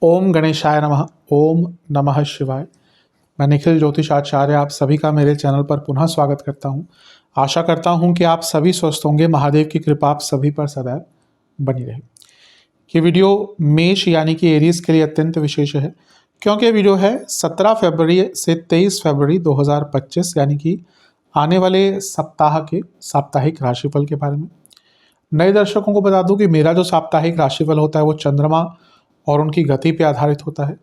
ओम गणेशाय नमः। ओम नमः शिवाय। मैं निखिल ज्योतिष आचार्य आप सभी का मेरे चैनल पर पुनः स्वागत करता हूं। आशा करता हूं कि आप सभी स्वस्थ होंगे। महादेव की कृपा आप सभी पर सदैव बनी रहे। ये वीडियो मेष यानी कि एरीज के लिए अत्यंत विशेष है, क्योंकि ये वीडियो है 17 फरवरी से 23 फरवरी 2025 यानी कि आने वाले सप्ताह के साप्ताहिक राशिफल के बारे में। नए दर्शकों को बता दूं कि मेरा जो साप्ताहिक राशिफल होता है वो चंद्रमा और उनकी गति पे आधारित होता है।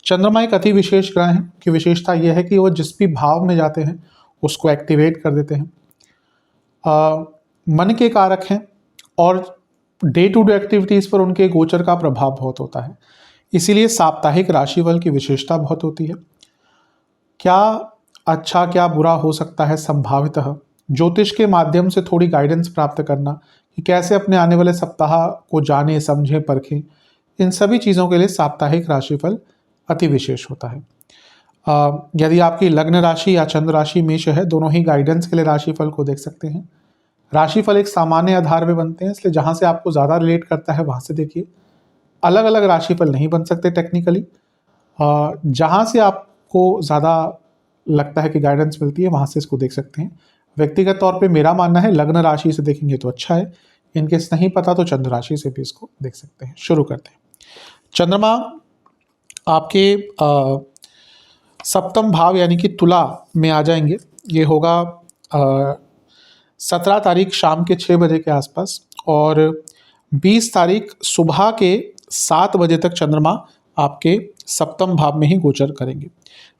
चंद्रमा एक अति विशेष ग्रह है कि विशेषता यह है कि वो जिस भी भाव में जाते हैं उसको एक्टिवेट कर देते हैं। मन के कारक हैं और डे टू डे एक्टिविटीज़ पर उनके गोचर का प्रभाव बहुत होता है। इसीलिए साप्ताहिक राशिफल की विशेषता बहुत होती है। क्या अच्छा क्या बुरा हो सकता है संभावितः, ज्योतिष के माध्यम से थोड़ी गाइडेंस प्राप्त करना कि कैसे अपने आने वाले सप्ताह को जाने समझें परखें, इन सभी चीज़ों के लिए साप्ताहिक राशिफल अति विशेष होता है। यदि आपकी लग्न राशि या चंद्र राशि मेष है, दोनों ही गाइडेंस के लिए राशिफल को देख सकते हैं। राशिफल एक सामान्य आधार पे बनते हैं, इसलिए जहाँ से आपको ज़्यादा रिलेट करता है वहाँ से देखिए। अलग अलग राशिफल नहीं बन सकते टेक्निकली। जहाँ से आपको ज़्यादा लगता है कि गाइडेंस मिलती है वहाँ से इसको देख सकते हैं। व्यक्तिगत तौर पे मेरा मानना है लग्न राशि से देखेंगे तो अच्छा है, इनकेस नहीं पता तो चंद्र राशि से भी इसको देख सकते हैं। शुरू करते हैं। चंद्रमा आपके सप्तम भाव यानी कि तुला में आ जाएंगे। ये होगा 17 तारीख शाम के 6 बजे के आसपास और 20 तारीख सुबह के 7 बजे तक चंद्रमा आपके सप्तम भाव में ही गोचर करेंगे।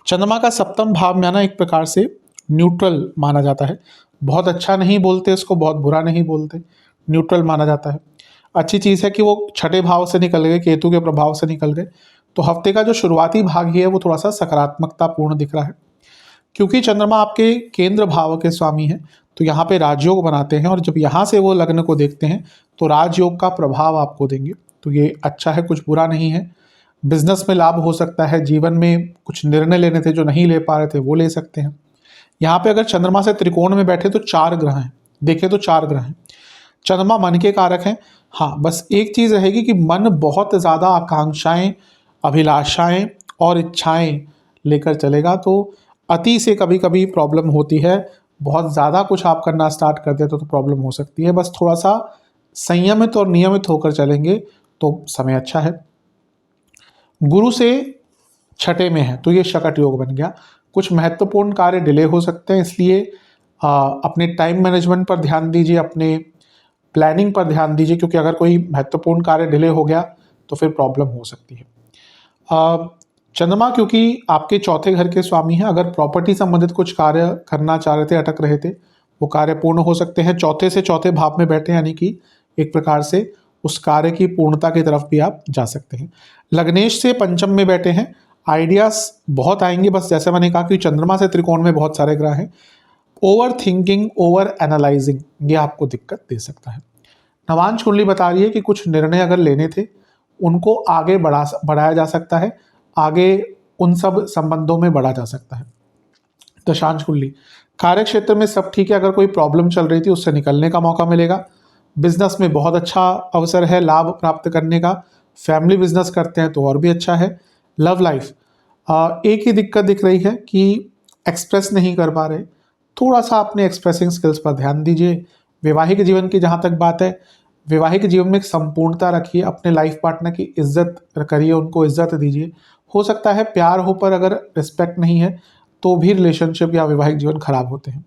चंद्रमा का सप्तम भाव में आना एक प्रकार से न्यूट्रल माना जाता है। बहुत अच्छा नहीं बोलते इसको, बहुत बुरा नहीं बोलते, न्यूट्रल माना जाता है। अच्छी चीज़ है कि वो छठे भाव से निकल गए, केतु के प्रभाव से निकल गए, तो हफ्ते का जो शुरुआती भाग ही है वो थोड़ा सा सकारात्मकता पूर्ण दिख रहा है। क्योंकि चंद्रमा आपके केंद्र भाव के स्वामी हैं तो यहाँ पे राजयोग बनाते हैं और जब यहाँ से वो लग्न को देखते हैं तो राजयोग का प्रभाव आपको देंगे। तो ये अच्छा है, कुछ बुरा नहीं है। बिजनेस में लाभ हो सकता है, जीवन में कुछ निर्णय लेने थे जो नहीं ले पा रहे थे वो ले सकते हैं। यहाँ पे अगर चंद्रमा से त्रिकोण में बैठे तो 4 ग्रह हैं, देखें तो 4 ग्रह हैं। चंद्रमा मन के कारक हैं। हाँ, बस एक चीज़ रहेगी कि मन बहुत ज़्यादा आकांक्षाएं, अभिलाषाएं और इच्छाएं लेकर चलेगा तो अति से कभी कभी प्रॉब्लम होती है। बहुत ज़्यादा कुछ आप करना स्टार्ट कर देते तो प्रॉब्लम हो सकती है। बस थोड़ा सा संयमित और नियमित होकर चलेंगे तो समय अच्छा है। गुरु से छठे में है तो ये शकट योग बन गया। कुछ महत्वपूर्ण कार्य डिले हो सकते हैं, इसलिए अपने टाइम मैनेजमेंट पर ध्यान दीजिए, अपने प्लानिंग पर ध्यान दीजिए, क्योंकि अगर कोई महत्वपूर्ण कार्य डिले हो गया तो फिर प्रॉब्लम हो सकती है। चंद्रमा क्योंकि आपके चौथे घर के स्वामी हैं, अगर प्रॉपर्टी संबंधित कुछ कार्य करना चाह रहे थे, अटक रहे थे, वो कार्य पूर्ण हो सकते हैं। चौथे से चौथे भाव में बैठे यानी कि एक प्रकार से उस कार्य की पूर्णता की तरफ भी आप जा सकते हैं। लग्नेश से पंचम में बैठे हैं, आइडियाज बहुत आएंगे। बस जैसे मैंने कहा कि चंद्रमा से त्रिकोण में बहुत सारे ग्रह हैं, ओवर थिंकिंग, ओवर एनालाइजिंग ये आपको दिक्कत दे सकता है। नवांश कुंडली बता रही है कि कुछ निर्णय अगर लेने थे उनको आगे बढ़ाया जा सकता है, आगे उन सब संबंधों में बढ़ा जा सकता है। दशांश कुंडली कार्य क्षेत्र में सब ठीक है, अगर कोई प्रॉब्लम चल रही थी उससे निकलने का मौका मिलेगा। बिजनेस में बहुत अच्छा अवसर है लाभ प्राप्त करने का। फैमिली बिजनेस करते हैं तो और भी अच्छा है। लव लाइफ एक ही दिक्कत दिख रही है कि एक्सप्रेस नहीं कर पा रहे, थोड़ा सा अपने एक्सप्रेसिंग स्किल्स पर ध्यान दीजिए। वैवाहिक जीवन की जहाँ तक बात है, वैवाहिक जीवन में एक संपूर्णता रखिए, अपने लाइफ पार्टनर की इज्जत करिए, उनको इज्जत दीजिए। हो सकता है प्यार हो पर अगर रिस्पेक्ट नहीं है तो भी रिलेशनशिप या वैवाहिक जीवन खराब होते हैं।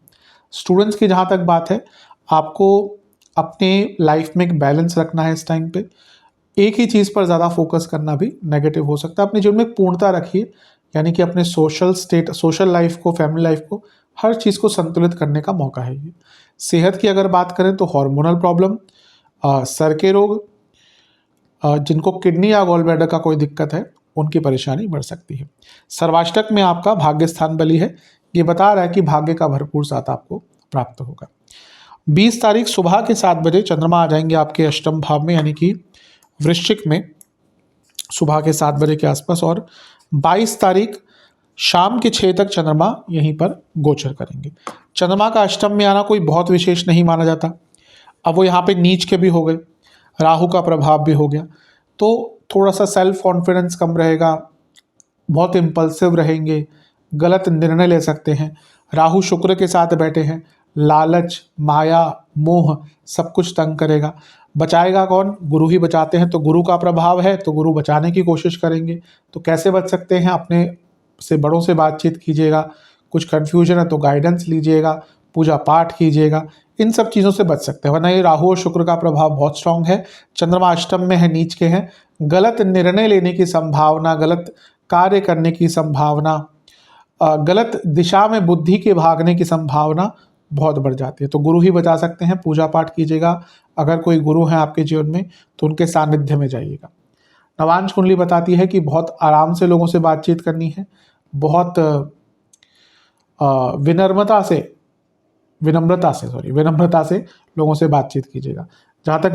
स्टूडेंट्स की जहाँ तक बात है, आपको अपने लाइफ में एक बैलेंस रखना है। इस टाइम पे एक ही चीज़ पर ज़्यादा फोकस करना भी नेगेटिव हो सकता है। अपने जीवन में एक पूर्णता रखिए, यानी कि अपने सोशल लाइफ को, फैमिली लाइफ को, हर चीज़ को संतुलित करने का मौका है ये। सेहत की अगर बात करें तो हार्मोनल प्रॉब्लम, सर के रोग, जिनको किडनी या गॉल ब्लैडर का कोई दिक्कत है उनकी परेशानी बढ़ सकती है। सर्वाष्टक में आपका भाग्य स्थान बली है, ये बता रहा है कि भाग्य का भरपूर साथ आपको प्राप्त होगा। 20 तारीख सुबह के 7 बजे चंद्रमा आ जाएंगे आपके अष्टम भाव में यानी कि वृश्चिक में सुबह के 7 बजे के आसपास और 22 तारीख शाम के 6 तक चंद्रमा यहीं पर गोचर करेंगे। चंद्रमा का अष्टम में आना कोई बहुत विशेष नहीं माना जाता। अब वो यहाँ पे नीच के भी हो गए। राहु का प्रभाव भी हो गया, तो थोड़ा सा सेल्फ कॉन्फिडेंस कम रहेगा, बहुत इम्पल्सिव रहेंगे, गलत निर्णय ले सकते हैं। राहु शुक्र के साथ बैठे हैं, लालच, माया, मोह सब कुछ तंग करेगा। बचाएगा कौन? गुरु ही बचाते हैं, तो गुरु का प्रभाव है तो गुरु बचाने की कोशिश करेंगे। तो कैसे बच सकते हैं? अपने से बड़ों से बातचीत कीजिएगा, कुछ कन्फ्यूजन है तो गाइडेंस लीजिएगा, पूजा पाठ कीजिएगा, इन सब चीज़ों से बच सकते हैं। वरना ये राहु और शुक्र का प्रभाव बहुत स्ट्रांग है। चंद्रमा अष्टम में है, नीच के हैं, गलत निर्णय लेने की संभावना, गलत कार्य करने की संभावना, गलत दिशा में बुद्धि के भागने की संभावना बहुत बढ़ जाती है। तो गुरु ही बचा सकते हैं। पूजा पाठ कीजिएगा, अगर कोई गुरु है आपके जीवन में तो उनके सानिध्य में जाइएगा। नवांश कुंडली बताती है कि बहुत आराम से लोगों से बातचीत करनी है, बहुत विनम्रता से लोगों से बातचीत कीजिएगा। जहाँ तक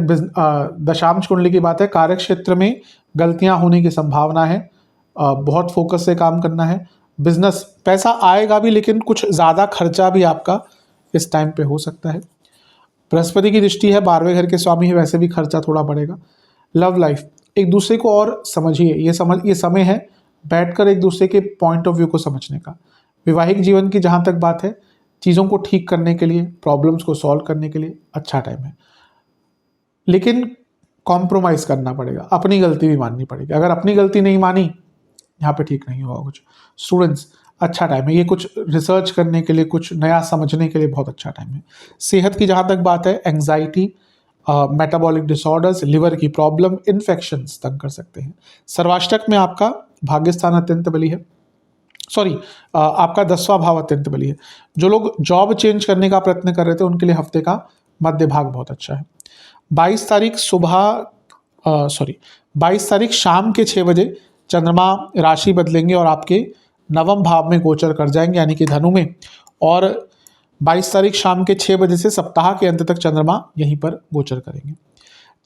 दशांश कुंडली की बात है, कार्य क्षेत्र में गलतियां होने की संभावना है, बहुत फोकस से काम करना है। बिजनेस, पैसा आएगा भी लेकिन कुछ ज़्यादा खर्चा भी आपका इस टाइम पे हो सकता है। बृहस्पति की दृष्टि है, 12वें घर के स्वामी है, वैसे भी खर्चा थोड़ा बढ़ेगा। लव लाइफ, एक दूसरे को और समझिए, ये समय है बैठकर एक दूसरे के पॉइंट ऑफ व्यू को समझने का। वैवाहिक जीवन की जहाँ तक बात है, चीज़ों को ठीक करने के लिए, प्रॉब्लम्स को सॉल्व करने के लिए अच्छा टाइम है, लेकिन कॉम्प्रोमाइज़ करना पड़ेगा, अपनी गलती भी माननी पड़ेगी। अगर अपनी गलती नहीं मानी, यहाँ पे ठीक नहीं होगा कुछ। स्टूडेंट्स, अच्छा टाइम है ये, कुछ रिसर्च करने के लिए, कुछ नया समझने के लिए बहुत अच्छा टाइम है। सेहत की जहाँ तक बात है, एंग्जाइटी, मेटाबॉलिक डिसऑर्डर्स, लिवर की प्रॉब्लम, इन्फेक्शंस तंग कर सकते हैं। सर्वाष्टक में आपका भाग्य स्थान अत्यंत बली है, आपका 10वां भाव अत्यंत बली है। जो लोग जॉब चेंज करने का प्रयत्न कर रहे थे उनके लिए हफ्ते का मध्य भाग बहुत अच्छा है। 22 तारीख शाम के 6 बजे चंद्रमा राशि बदलेंगे और आपके 9वें भाव में गोचर कर जाएंगे, यानी कि धनु में। और 22 तारीख शाम के 6 बजे से सप्ताह के अंत तक चंद्रमा यहीं पर गोचर करेंगे।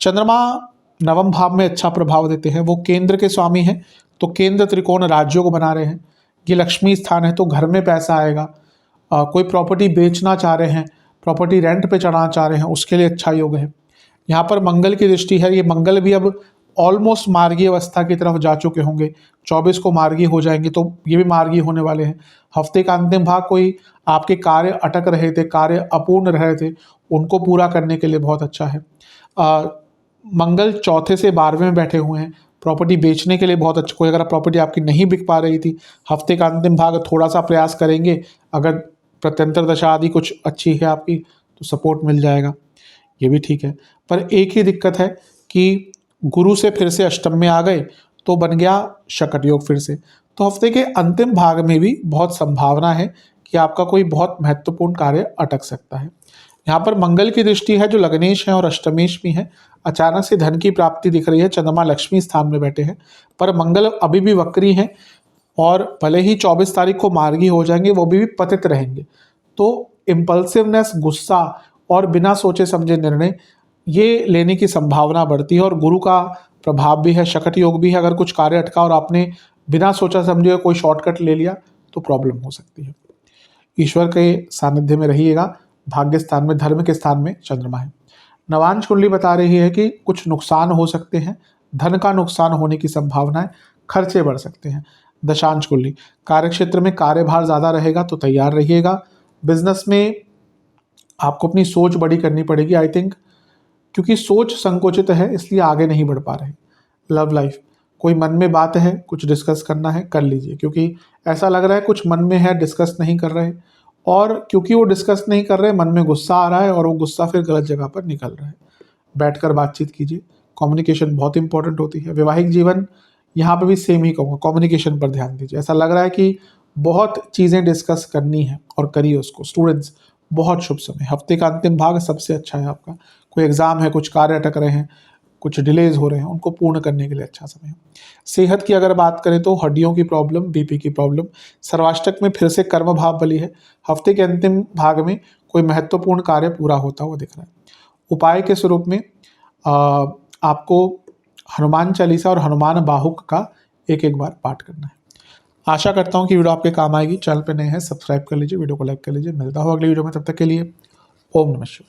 चंद्रमा 9वें भाव में अच्छा प्रभाव देते हैं, वो केंद्र के स्वामी हैं, तो केंद्र त्रिकोण राज्यों को बना रहे हैं। ये लक्ष्मी स्थान है, तो घर में पैसा आएगा। कोई प्रॉपर्टी बेचना चाह रहे हैं, प्रॉपर्टी रेंट पे चढ़ाना चाह रहे हैं, उसके लिए अच्छा योग है। यहाँ पर मंगल की दृष्टि है, ये मंगल भी अब ऑलमोस्ट मार्गीय अवस्था की तरफ जा चुके होंगे, 24 को मार्गीय हो जाएंगे, तो ये भी मार्गीय होने वाले हैं। हफ्ते का अंतिम भाग, कोई आपके कार्य अटक रहे थे, कार्य अपूर्ण रहे थे, उनको पूरा करने के लिए बहुत अच्छा है। मंगल चौथे से 12वें में बैठे हुए हैं, प्रॉपर्टी बेचने के लिए बहुत अच्छा। कोई अगर प्रॉपर्टी आपकी नहीं बिक पा रही थी, हफ्ते का अंतिम भाग थोड़ा सा प्रयास करेंगे, अगर प्रत्यंतर दशा आदि कुछ अच्छी है आपकी तो सपोर्ट मिल जाएगा, ये भी ठीक है। पर एक ही दिक्कत है कि गुरु से फिर से अष्टम में आ गए तो बन गया शकट योग फिर से। तो हफ्ते के अंतिम भाग में भी बहुत संभावना है कि आपका कोई बहुत महत्वपूर्ण कार्य अटक सकता है। यहाँ पर मंगल की दृष्टि है, जो लग्नेश है और अष्टमेश भी है। अचानक से धन की प्राप्ति दिख रही है, चंद्रमा लक्ष्मी स्थान में बैठे हैं, पर मंगल अभी भी वक्री हैं और भले ही 24 तारीख को मार्गी हो जाएंगे, वो भी पतित रहेंगे। तो इम्पल्सिवनेस, गुस्सा और बिना सोचे समझे निर्णय ये लेने की संभावना बढ़ती है। और गुरु का प्रभाव भी है, शकट योग भी है। अगर कुछ कार्य अटका और आपने बिना सोचा समझे कोई शॉर्टकट ले लिया तो प्रॉब्लम हो सकती है। ईश्वर के सानिध्य में रहिएगा। भाग्य स्थान में, धर्म के स्थान में चंद्रमा है। नवांश कुंडली बता रही है कि कुछ नुकसान हो सकते हैं, धन का नुकसान होने की संभावना है, खर्चे बढ़ सकते हैं। दशांश कुंडली, कार्य क्षेत्र में कार्यभार ज़्यादा रहेगा तो तैयार रहिएगा। बिजनेस में आपको अपनी सोच बड़ी करनी पड़ेगी, आई थिंक, क्योंकि सोच संकुचित है इसलिए आगे नहीं बढ़ पा रहे। लव लाइफ, कोई मन में बात है, कुछ डिस्कस करना है, कर लीजिए, क्योंकि ऐसा लग रहा है कुछ मन में है, डिस्कस नहीं कर रहे, और क्योंकि वो डिस्कस नहीं कर रहे, मन में गुस्सा आ रहा है और वो गुस्सा फिर गलत जगह पर निकल रहा है। बैठकर बातचीत कीजिए, कम्युनिकेशन बहुत इंपॉर्टेंट होती है। वैवाहिक जीवन, यहाँ पे भी सेम ही कहूँगा, कम्युनिकेशन पर ध्यान दीजिए। ऐसा लग रहा है कि बहुत चीज़ें डिस्कस करनी है और करिए उसको। स्टूडेंट्स, बहुत शुभ समय, हफ्ते का अंतिम भाग सबसे अच्छा है आपका। कोई एग्जाम है, कुछ कार्य अटक रहे हैं, कुछ डिलेज हो रहे हैं, उनको पूर्ण करने के लिए अच्छा समय है। सेहत की अगर बात करें तो हड्डियों की प्रॉब्लम, बीपी की प्रॉब्लम। सर्वाष्टक में फिर से कर्म भाव बली है, हफ्ते के अंतिम भाग में कोई महत्वपूर्ण कार्य पूरा होता हुआ दिख रहा है। उपाय के स्वरूप में आपको हनुमान चालीसा और हनुमान बाहुक का एक बार पाठ करना है। आशा करता हूँ कि वीडियो आपके काम आएगी। चैनल पर नए हैं, सब्सक्राइब कर लीजिए, वीडियो को लाइक कर लीजिए। मिलता हूँ अगली वीडियो में, तब तक के लिए ओम नमः शिवाय।